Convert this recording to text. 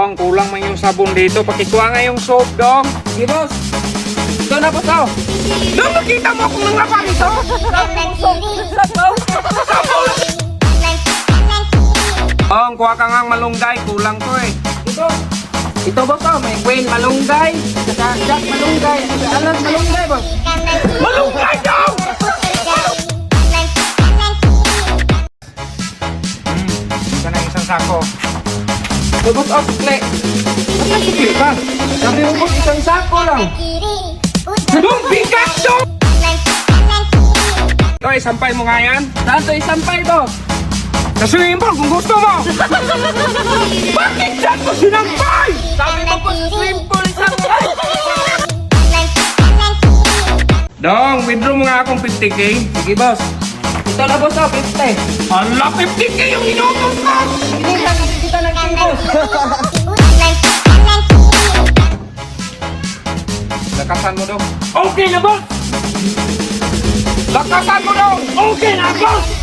Dong, kulang man yung sabon dito. Pakikuha nga yung soap, Dong. Sige, boss. Ito na, boss, oh. Dong, nakita mo akong nanglaba nito? Dong, kuha ka nga malunggay. Kulang ko eh. Ito, boss, oh. May Wayne malunggay. Saka Jack malunggay. Saka Alan malunggay, boss. Malunggay, Dong! Ito na isang sako. Ito, boss, oh, sukli. Ba't nagsukli ka? Sabi mo, boss, isang sako lang. Dong, bigat, Dong! Ito, isampay mo nga yan. Saan to isampay, boss? Sa swimming pool kung gusto mo. Bakit dyan mo sinampay? Sabi mo, boss, swim pool isampay. Dong, withdraw mo nga akong 50k. Sige, boss. Ito na, boss, oh, 50. Hala, 50k yung inutos ko! Hindi lang, kita ng boss. Lakasan mo, Dong. Okay na, boss! Lakasan mo, Dong! Okay na, boss!